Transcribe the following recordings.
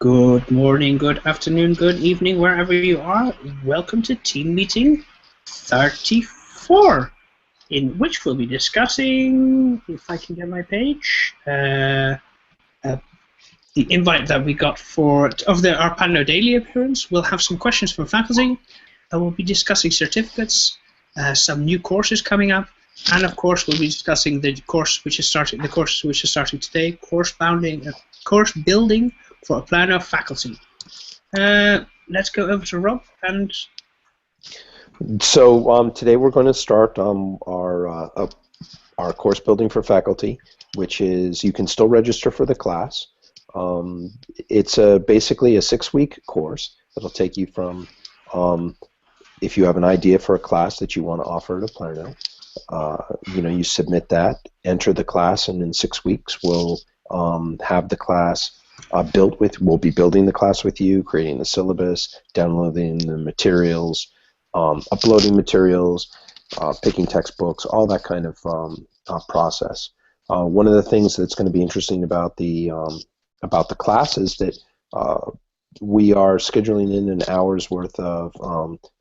Good morning, good afternoon, good evening, wherever you are. Welcome to Team Meeting 34, in which we'll be discussing, if I can get my page, the invite that we got for our Pando Daily appearance. We'll have some questions from faculty. We'll be discussing certificates, some new courses coming up, and of course we'll be discussing the course which is starting today, course building for Oplerno faculty. Let's go over to Rob and. So today we're going to start our course building for faculty, which is you can still register for the class. It's basically a 6-week course that'll take you from if you have an idea for a class that you want to offer at Oplerno, you submit that, enter the class, and in 6 weeks we'll have the class built with. We'll be building the class with you, creating the syllabus, downloading the materials, uploading materials, picking textbooks, all that kind of process. One of the things that's going to be interesting about the class is that we are scheduling in an hour's worth of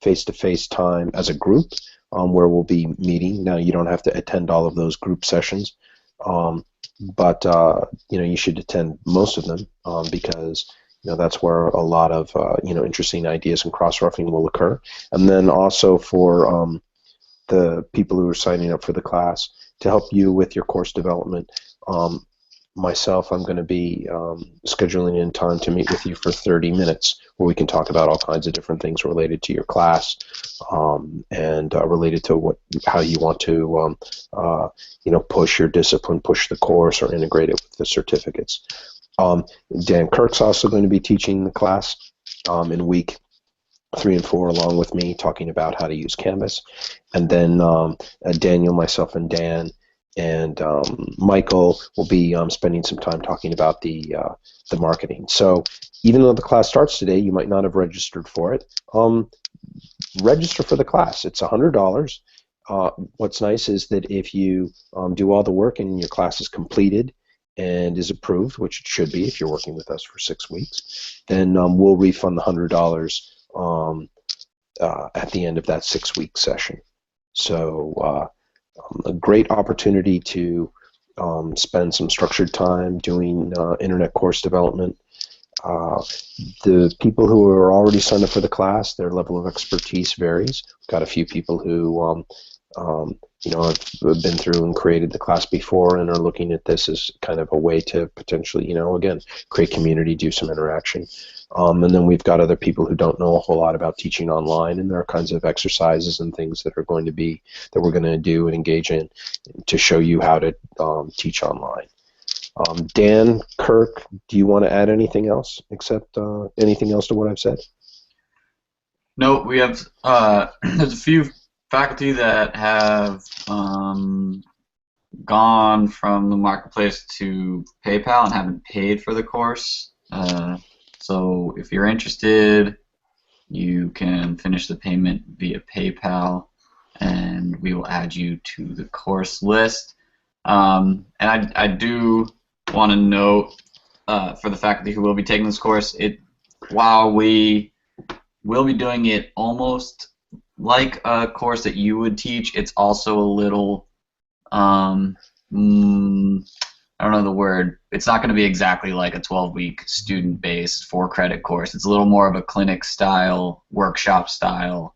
face-to-face time as a group where we'll be meeting. Now, you don't have to attend all of those group sessions, but you should attend most of them because that's where a lot of interesting ideas and cross-referencing will occur. And then also for the people who are signing up for the class to help you with your course development. Myself, I'm going to be scheduling in time to meet with you for 30 minutes where we can talk about all kinds of different things related to your class and related to how you want to push your discipline, push the course, or integrate it with the certificates. Dan Kirk's also going to be teaching the class in week 3 and 4 along with me, talking about how to use Canvas. And then Daniel, myself, and Dan and Michael will be spending some time talking about the marketing. So even though the class starts today, you might not have registered for it. Register for the class. It's $100. What's nice is that if you do all the work and your class is completed and is approved, which it should be if you're working with us for 6 weeks, then we'll refund the $100 at the end of that 6-week session. So a great opportunity to spend some structured time doing internet course development. The people who are already signed up for the class, their level of expertise varies. We've got a few people who have been through and created the class before and are looking at this as kind of a way to potentially, again, create community, do some interaction. And then we've got other people who don't know a whole lot about teaching online, and there are kinds of exercises and things that we're going to do and engage in to show you how to teach online. Dan, Kirk, do you want to add anything else except anything else to what I've said? No, we have there's a few faculty that have gone from the marketplace to PayPal and haven't paid for the course. So if you're interested, you can finish the payment via PayPal, and we will add you to the course list. And I do want to note for the faculty who will be taking this course, while we will be doing it almost like a course that you would teach, it's also a little, I don't know the word, it's not going to be exactly like a 12-week student-based 4-credit course. It's a little more of a clinic style, workshop style.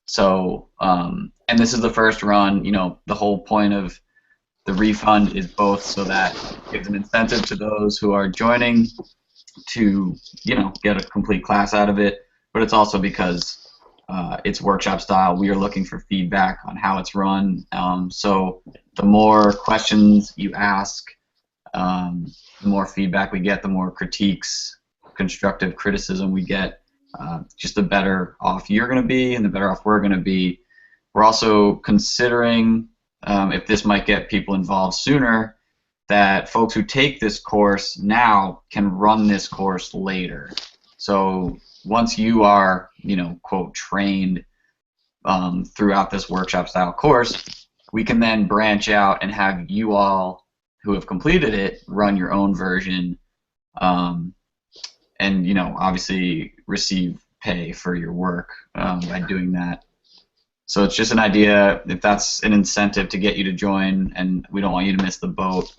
So, and this is the first run, the whole point of the refund is both so that it gives an incentive to those who are joining to, get a complete class out of it, but it's also because it's workshop style. We are looking for feedback on how it's run. So the more questions you ask, the more feedback we get, the more critiques, constructive criticism we get, just the better off you're going to be and the better off we're going to be. We're also considering, if this might get people involved sooner, that folks who take this course now can run this course later. So once you are, quote, trained throughout this workshop style course, we can then branch out and have you all who have completed it run your own version and obviously receive pay for your work by doing that. So it's just an idea, if that's an incentive to get you to join, and we don't want you to miss the boat,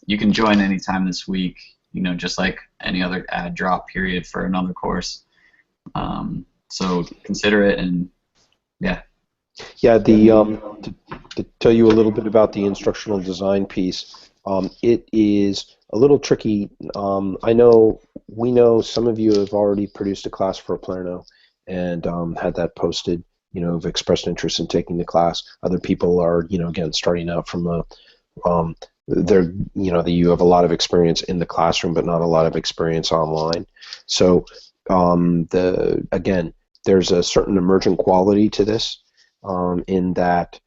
you can join anytime this week, just like any other ad drop period for another course. So consider it, and yeah. Yeah, to tell you a little bit about the instructional design piece, it is a little tricky. We know some of you have already produced a class for Oplerno and had that posted, have expressed interest in taking the class. Other people are, again, starting out from you have a lot of experience in the classroom, but not a lot of experience online. So, again, there's a certain emergent quality to this, in that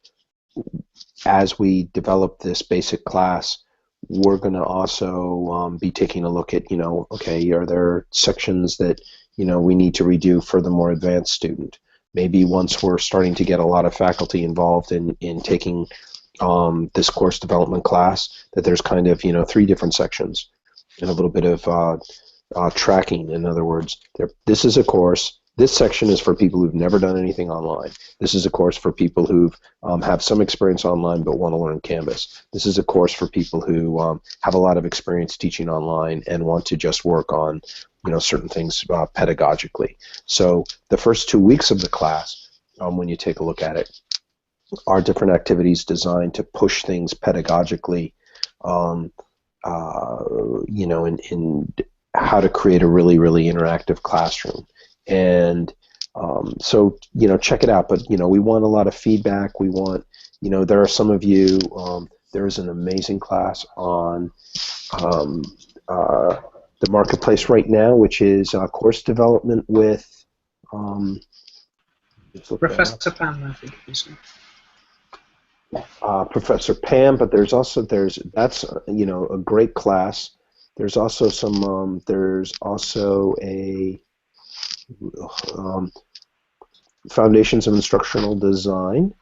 as we develop this basic class, we're going to also be taking a look at, okay, are there sections that, we need to redo for the more advanced student? Maybe once we're starting to get a lot of faculty involved in taking this course development class, that there's kind of, 3 different sections and a little bit of tracking. In other words, this is a course. This section is for people who've never done anything online. This is a course for people who have some experience online but want to learn Canvas. This is a course for people who have a lot of experience teaching online and want to just work on, certain things pedagogically. So the first 2 weeks of the class, when you take a look at it, are different activities designed to push things pedagogically, in how to create a really, really interactive classroom. And so, check it out. But, we want a lot of feedback. We want, there are some of you, there is an amazing class on the marketplace right now, which is course development with Professor Panda, I think it is. Professor Pam, but that's a great class. There's also some a Foundations of Instructional Design.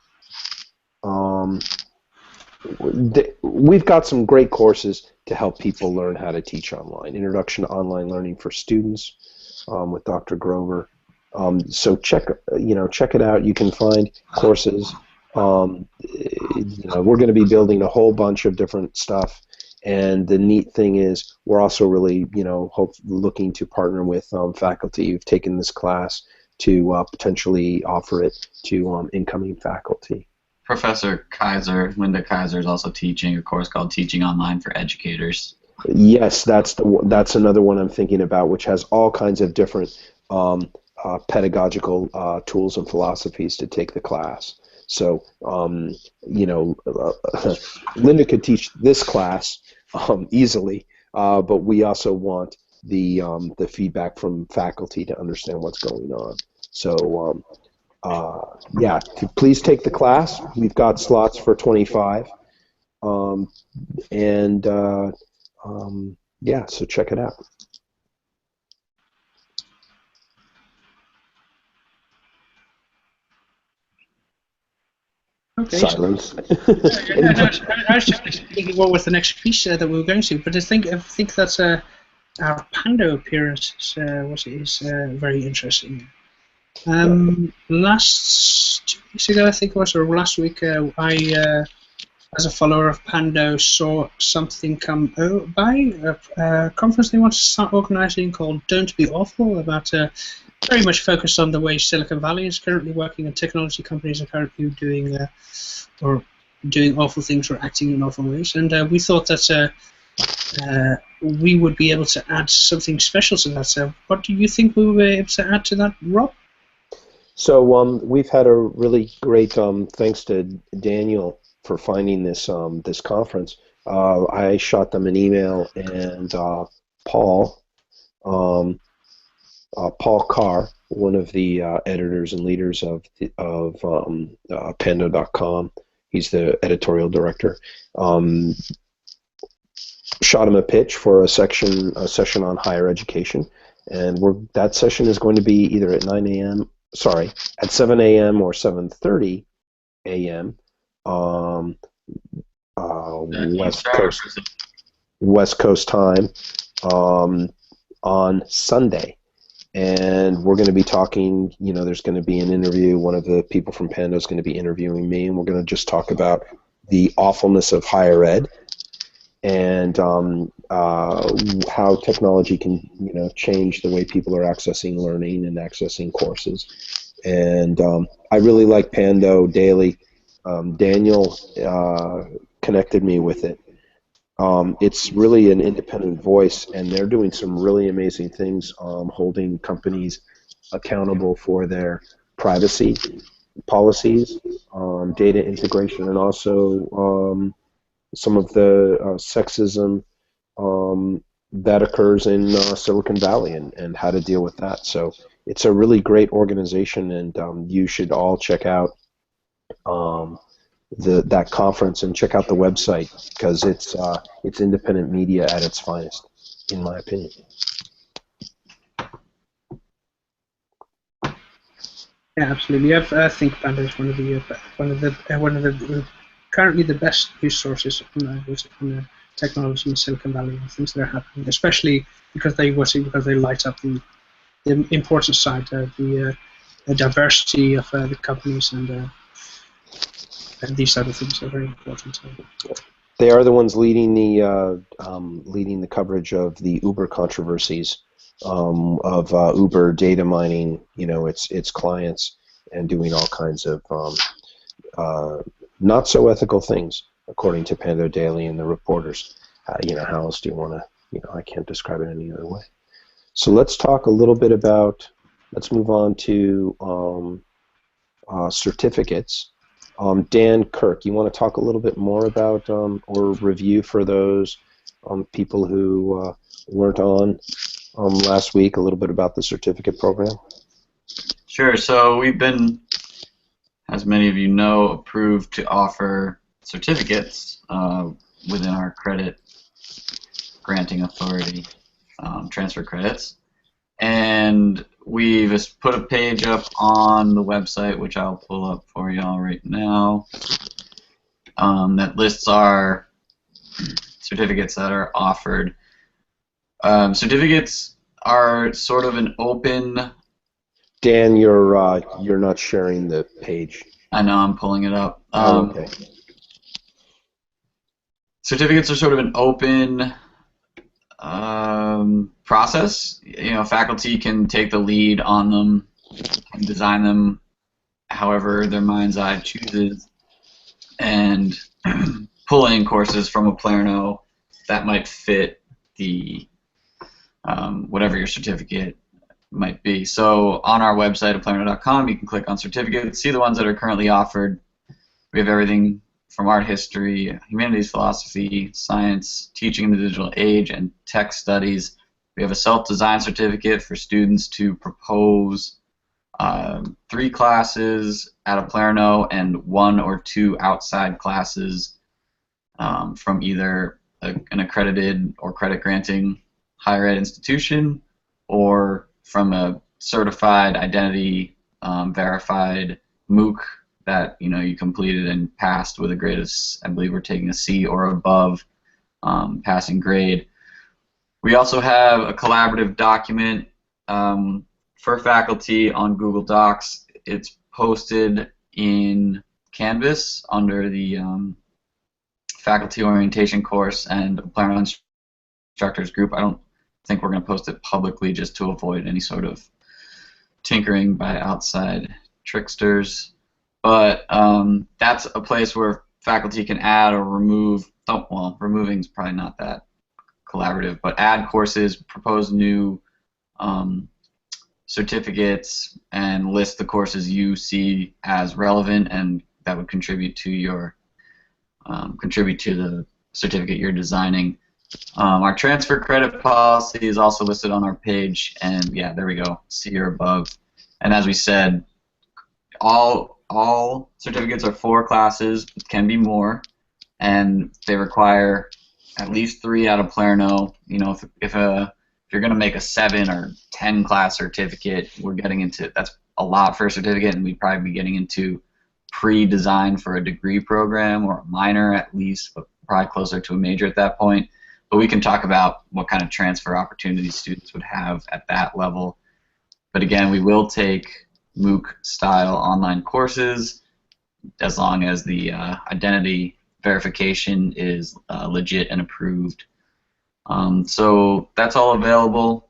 We've got some great courses to help people learn how to teach online. Introduction to Online Learning for Students with Dr. Grover. So check it out. You can find courses. We're going to be building a whole bunch of different stuff. And the neat thing is, we're also really, looking to partner with faculty who've taken this class to potentially offer it to incoming faculty. Professor Kaiser, Linda Kaiser, is also teaching a course called Teaching Online for Educators. Yes, that's another one I'm thinking about, which has all kinds of different pedagogical tools and philosophies to take the class. So, Linda could teach this class easily, but we also want the feedback from faculty to understand what's going on. So, yeah, please take the class. We've got slots for 25, yeah, so check it out. Okay. Silence. I was just thinking what was the next piece that we were going to, but I think that's our Pando appearance is very interesting. Last 2 weeks ago, I think it was, or last week, I, as a follower of Pando, saw something come by, a conference they want to start organizing called Don't Be Awful, about very much focused on the way Silicon Valley is currently working, and technology companies are currently doing awful things or acting in awful ways. And we thought that we would be able to add something special to that. So what do you think we will be able to add to that, Rob? So we've had a really great thanks to Daniel for finding this this conference. I shot them an email, and Paul Carr, one of the editors and leaders of Pando.com, he's the editorial director, shot him a pitch for a session on higher education, and that session is going to be either at 7 a.m. or 7:30 a.m. West Coast time. on Sunday. And we're going to be talking, there's going to be an interview. One of the people from Pando is going to be interviewing me, and we're going to just talk about the awfulness of higher ed and how technology can, change the way people are accessing learning and accessing courses. And I really like Pando Daily. Daniel connected me with it. It's really an independent voice, and they're doing some really amazing things, holding companies accountable for their privacy policies, data integration, and also some of the sexism that occurs in Silicon Valley and how to deal with that. So it's a really great organization, and you should all check out that conference and check out the website, because it's independent media at its finest, in my opinion. Yeah, absolutely. I think Panda is one of the currently the best news sources on the technology in Silicon Valley and things that are happening, especially because they light up the important side, the diversity of the companies and these other things are very important. They are the ones leading the coverage of the Uber controversies, of Uber data mining, its clients, and doing all kinds of not so ethical things, according to Pando Daily and the reporters. How else do you want to? I can't describe it any other way. So let's talk a little bit about. Let's move on to certificates. Dan Kirk, you want to talk a little bit more about or review for those people who weren't on last week, a little bit about the certificate program? Sure. So we've been, as many of you know, approved to offer certificates within our credit granting authority, transfer credits. And we've put a page up on the website, which I'll pull up for y'all right now, that lists our certificates that are offered. Certificates are sort of an open... Dan, you're not sharing the page. I know, I'm pulling it up. Okay. Certificates are sort of an open process. Faculty can take the lead on them and design them however their mind's eye chooses, and pull in courses from Oplerno that might fit the whatever your certificate might be. So on our website, oplerno.com, you can click on certificates, see the ones that are currently offered. We have everything from art history, humanities, philosophy, science, teaching in the digital age, and tech studies. We have a self-design certificate for students to propose 3 classes at Oplerno and 1 or 2 outside classes from either an accredited or credit-granting higher ed institution, or from a certified, identity verified MOOC that you completed and passed with a grade of, I believe we're taking a C or above passing grade. We also have a collaborative document for faculty on Google Docs. It's posted in Canvas under the faculty orientation course and Oplerno instructors group. I don't think we're going to post it publicly, just to avoid any sort of tinkering by outside tricksters. But that's a place where faculty can add or remove. Oh, well, removing is probably not that collaborative, but add courses, propose new certificates, and list the courses you see as relevant and that would contribute to your the certificate you're designing. Our transfer credit policy is also listed on our page, and yeah, there we go, C or above. And as we said, all certificates are 4 classes, it can be more, and they require at least 3 out of Oplerno. If you're going to make a 7 or 10 class certificate, we're getting into, that's a lot for a certificate, and we'd probably be getting into pre-design for a degree program or a minor at least, but probably closer to a major at that point. but we can talk about what kind of transfer opportunities students would have at that level. But again, we will take MOOC-style online courses as long as the identity verification is legit and approved. So that's all available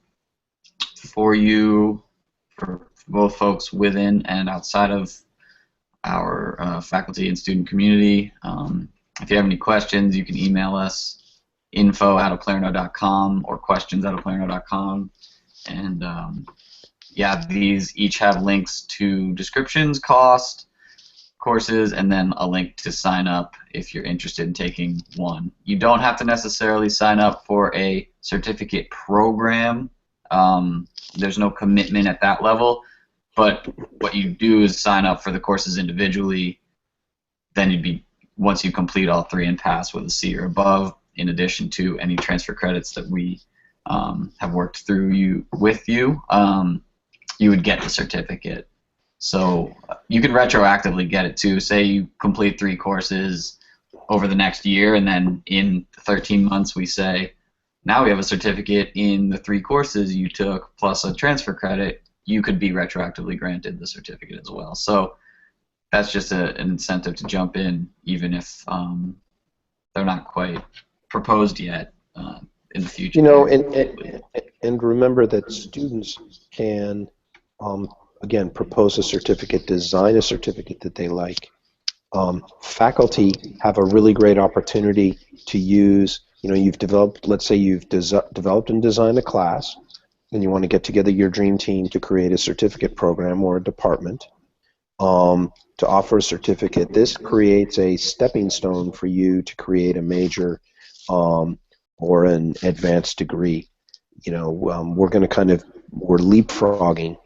for you, for both folks within and outside of our faculty and student community. If you have any questions, you can email us, info@oplerno.com or questions@oplerno.com. And yeah, these each have links to descriptions, cost, courses, and then a link to sign up if you're interested in taking one. You don't have to necessarily sign up for a certificate program. There's no commitment at that level, but what you do is sign up for the courses individually. Then you'd be, once you complete all three and pass with a C or above, in addition to any transfer credits that we have worked through with you, you would get the certificate. So you can retroactively get it too. Say you complete 3 courses over the next year, and then in 13 months we say, now we have a certificate in the 3 courses you took plus a transfer credit. You could be retroactively granted the certificate as well. So that's just an incentive to jump in, even if they're not quite proposed yet in the future. You know, and remember that students can, again, propose a certificate, design a certificate that they like. Faculty have a really great opportunity to use, you know, you've developed, let's say you've developed and designed a class, and you want to get together your dream team to create a certificate program or a department to offer a certificate. This creates a stepping stone for you to create a major or an advanced degree. You know, we're going to we're leapfrogging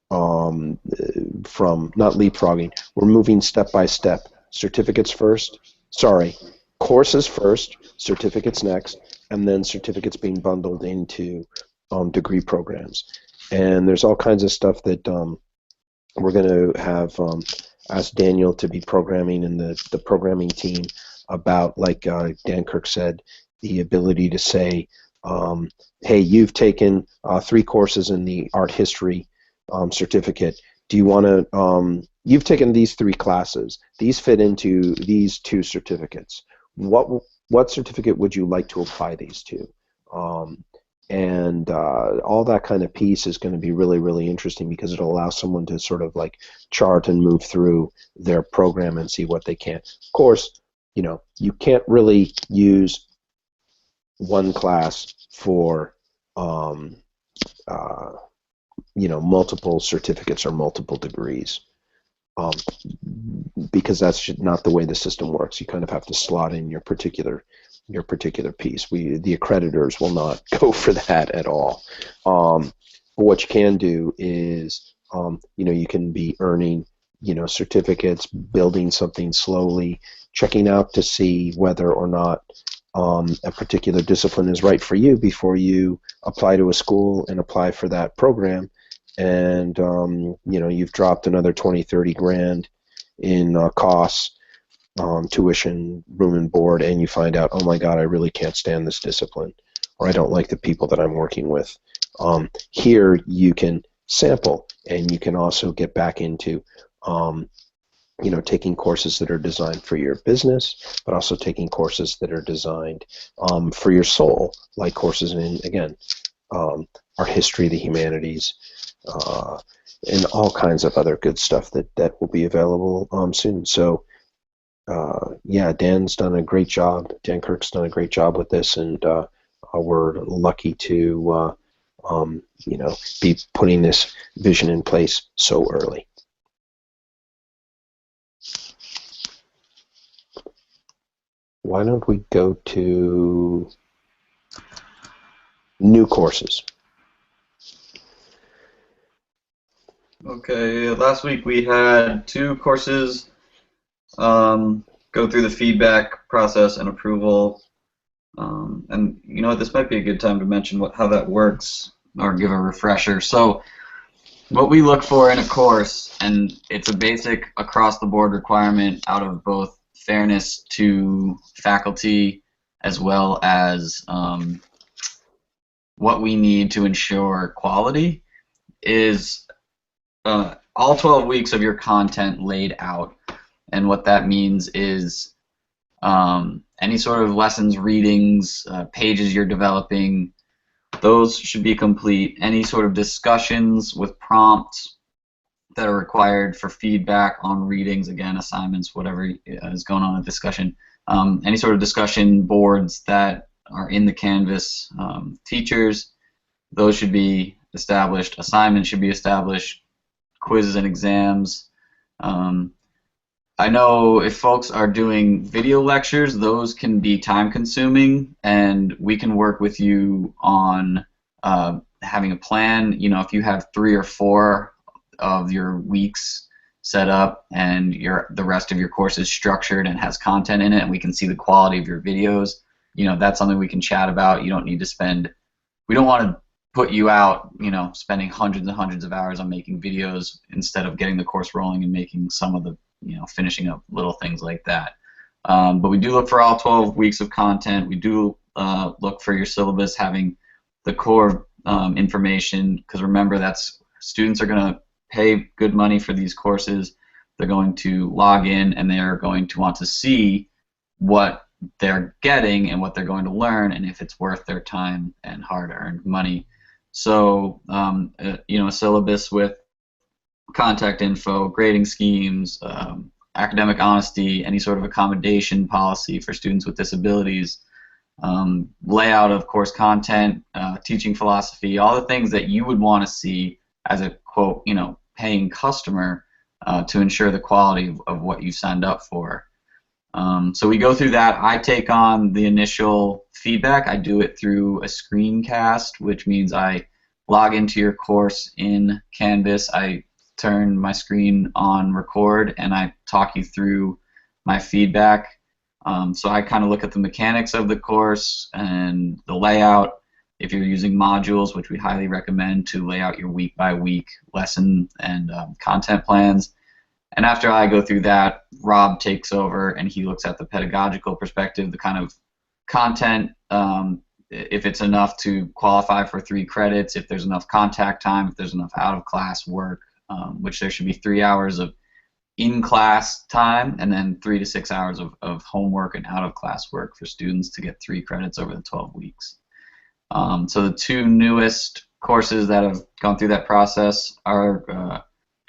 from, not leapfrogging, we're moving step by step. Certificates first, courses first, certificates next, and then certificates being bundled into degree programs. And there's all kinds of stuff that we're going to have ask Daniel to be programming in the programming team about, like Dan Kirk said, the ability to say, hey, you've taken 3 courses in the art history certificate. Do you want to, you've taken these 3 classes. These fit into these 2 certificates. What certificate would you like to apply these to? And all that kind of piece is going to be really, really interesting, because it'll allow someone to sort of like chart and move through their program and see what they can. Of course, you know, you can't really use one class for you know, multiple certificates or multiple degrees, because that's not the way the system works. You kind of have to slot in your particular piece. The accreditors will not go for that at all. But what you can do is, you know, you can be earning, you know, certificates, building something slowly, checking out to see whether or not a particular discipline is right for you before you apply to a school and apply for that program. And you know, you've dropped another 20, 30 grand in costs, tuition, room and board, and you find out, oh my God, I really can't stand this discipline, or I don't like the people that I'm working with. Here you can sample, and you can also get back into you know, taking courses that are designed for your business, but also taking courses that are designed for your soul, like courses in, again, art history, the humanities, and all kinds of other good stuff that will be available soon. So yeah, Dan's done a great job. Dan Kirk's done a great job with this, and we're lucky to you know, be putting this vision in place so early. Why don't we go to new courses? Okay, last week we had 2 courses go through the feedback process and approval. And you know what, this might be a good time to mention how that works, or give a refresher. So what we look for in a course, and it's a basic across-the-board requirement out of both fairness to faculty as well as what we need to ensure quality, is all 12 weeks of your content laid out. And what that means is any sort of lessons, readings, pages you're developing, those should be complete. Any sort of discussions with prompts that are required for feedback on readings, again, assignments, whatever is going on in discussion. Any sort of discussion boards that are in the Canvas, teachers, those should be established. Assignments should be established. Quizzes and exams. I know if folks are doing video lectures, those can be time-consuming, and we can work with you on having a plan. You know, if you have 3 or 4 of your weeks set up and the rest of your course is structured and has content in it, and we can see the quality of your videos, you know, that's something we can chat about. You don't need to spend, we don't want to put you out, you know, spending hundreds and hundreds of hours on making videos instead of getting the course rolling and making some of the, you know, finishing up little things like that. But we do look for all 12 weeks of content. We do look for your syllabus having the core information, because remember, that's students are going to pay good money for these courses. They're going to log in and they're going to want to see what they're getting and what they're going to learn, and if it's worth their time and hard-earned money. So, you know, a syllabus with contact info, grading schemes, academic honesty, any sort of accommodation policy for students with disabilities, layout of course content, teaching philosophy, all the things that you would want to see as a, quote, you know, paying customer to ensure the quality of what you signed up for. So we go through that. I take on the initial feedback. I do it through a screencast, which means I log into your course in Canvas. I turn my screen on record and I talk you through my feedback. So I kind of look at the mechanics of the course and the layout. If you're using modules, which we highly recommend, to lay out your week-by-week lesson and content plans. And after I go through that, Rob takes over and he looks at the pedagogical perspective, the kind of content, if it's enough to qualify for 3 credits, if there's enough contact time, if there's enough out-of-class work, which there should be 3 hours of in-class time and then 3 to 6 hours of homework and out-of-class work for students to get 3 credits over the 12 weeks. So the 2 newest courses that have gone through that process are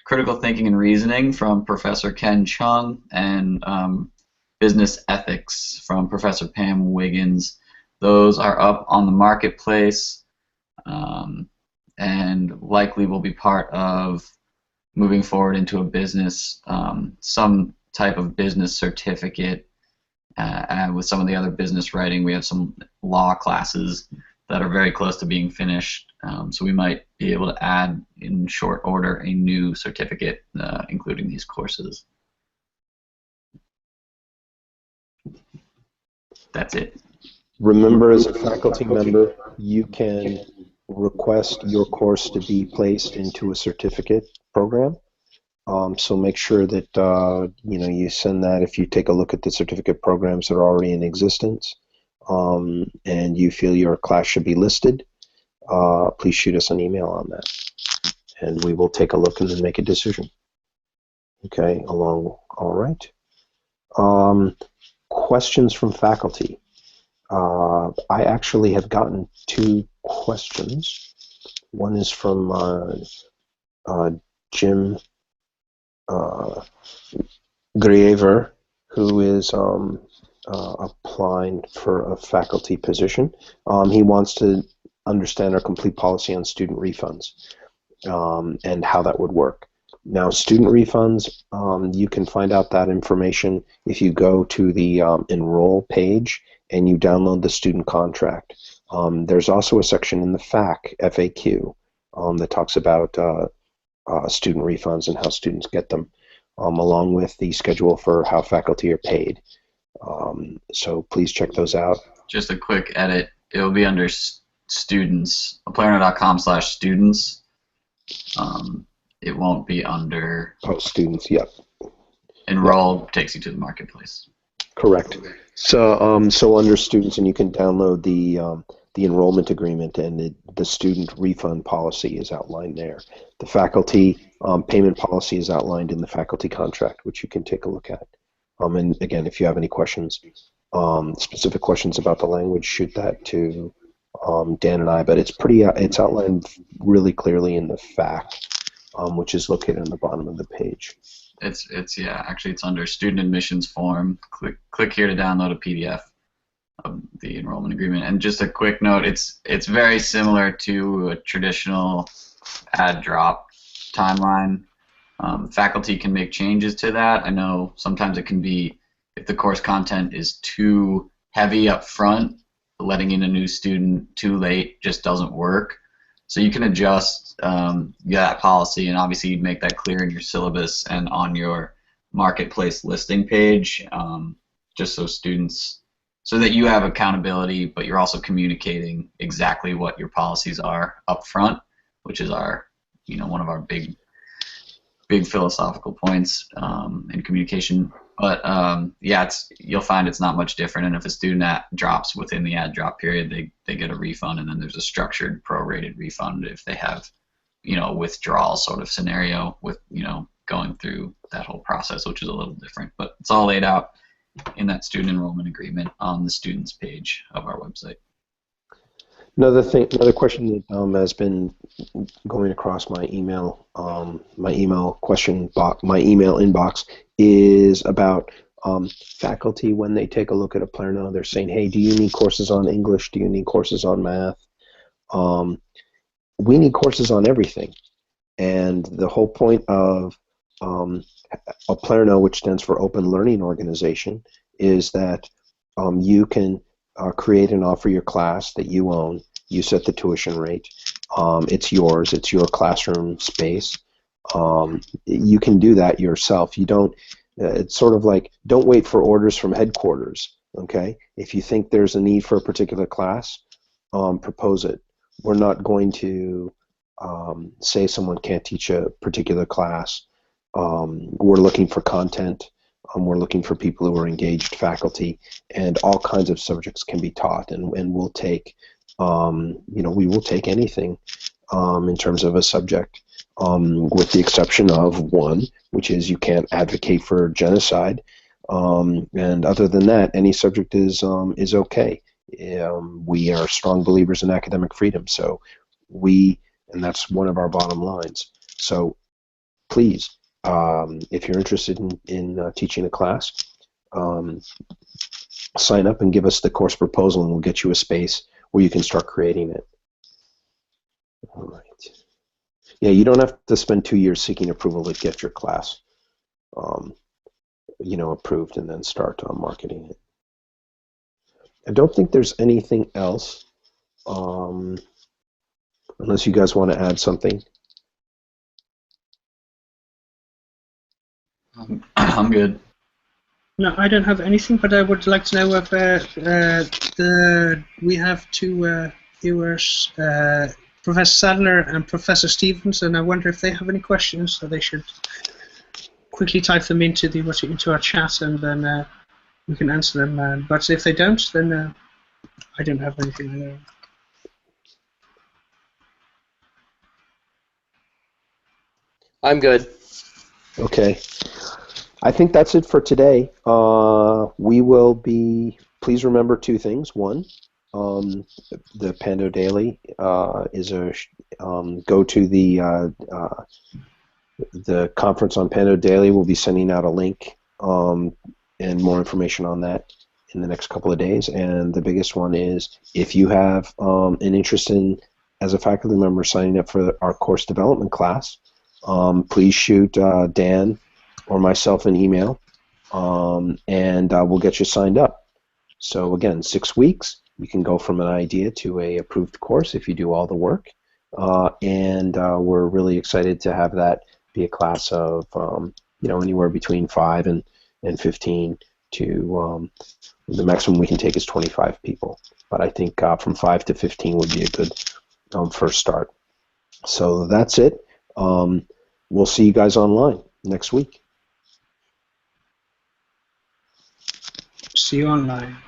Critical Thinking and Reasoning from Professor Ken Chung and Business Ethics from Professor Pam Wiggins. Those are up on the marketplace and likely will be part of moving forward into a business, some type of business certificate. And with some of the other business writing, we have some law classes that are very close to being finished. So we might be able to add in short order a new certificate including these courses. That's it. Remember, as a faculty member, you can request your course to be placed into a certificate program. So make sure that you know, you send that if you take a look at the certificate programs that are already in existence, and you feel your class should be listed. Please shoot us an email on that, and we will take a look and then make a decision. Okay, all right. Questions from faculty. I actually have gotten 2 questions. One is from Jim Griever, who is applying for a faculty position. He wants to understand our complete policy on student refunds and how that would work. Now, student refunds, you can find out that information if you go to the enroll page and you download the student contract. There's also a section in the FAQ that talks about student refunds and how students get them, along with the schedule for how faculty are paid. So please check those out. Just a quick edit. It will be under students, oplerno.com/students. It won't be under students. Yep. enroll. Takes you to the marketplace. Correct. So under students, and you can download the enrollment agreement, and the student refund policy is outlined there. The faculty payment policy is outlined in the faculty contract, which you can take a look at. And again, if you have any questions, specific questions about the language, shoot that to Dan and I. But it's outlined really clearly in the FAQ, which is located on the bottom of the page. Actually it's under student admissions form. Click here to download a PDF of the enrollment agreement. And just a quick note, it's very similar to a traditional add drop timeline. Faculty can make changes to that. I know sometimes it can be, if the course content is too heavy up front, letting in a new student too late just doesn't work. So you can adjust that policy, and obviously you'd make that clear in your syllabus and on your marketplace listing page, just so students, so that you have accountability, but you're also communicating exactly what your policies are up front, which is one of our big philosophical points in communication. But you'll find it's not much different, and if a student drops within the add drop period, they get a refund, and then there's a structured prorated refund if they have a withdrawal sort of scenario with going through that whole process, which is a little different. But it's all laid out in that student enrollment agreement on the students page of our website. Another question that has been going across my email inbox is about faculty when they take a look at Oplerno. They're saying, "Hey, do you need courses on English? Do you need courses on math?" We need courses on everything, and the whole point of Oplerno, which stands for Open Learning Organization, is that you can create and offer your class that you own. You set the tuition rate. It's yours. It's your classroom space. You can do that yourself. You don't. It's sort of like, don't wait for orders from headquarters. Okay. If you think there's a need for a particular class, propose it. We're not going to say someone can't teach a particular class. We're looking for content. We're looking for people who are engaged faculty, and all kinds of subjects can be taught, and we'll take, we will take anything in terms of a subject, with the exception of one, which is you can't advocate for genocide, and other than that, any subject is okay. We are strong believers in academic freedom, so and that's one of our bottom lines. So please, if you're interested in teaching a class, sign up and give us the course proposal, and we'll get you a space where you can start creating it. All right. Yeah, you don't have to spend 2 years seeking approval to get your class, approved and then start marketing it. I don't think there's anything else, unless you guys want to add something. I'm good. No, I don't have anything, but I would like to know if we have two viewers, Professor Sadler and Professor Stevens, and I wonder if they have any questions, so they should quickly type them into our chat, and then we can answer them. But if they don't, then I don't have anything either. I'm good. Okay. I think that's it for today. We will be, please remember two things. One, the Pando Daily is go to the conference on Pando Daily. We'll be sending out a link and more information on that in the next couple of days. And the biggest one is, if you have an interest in, as a faculty member, signing up for our course development class, please shoot Dan or myself an email, and we'll get you signed up. So again, 6 weeks, you can go from an idea to a approved course if you do all the work, and we're really excited to have that be a class of anywhere between 5 and 15 to the maximum we can take is 25 people. But I think from 5 to 15 would be a good first start. So that's it. We'll see you guys online next week. See you online.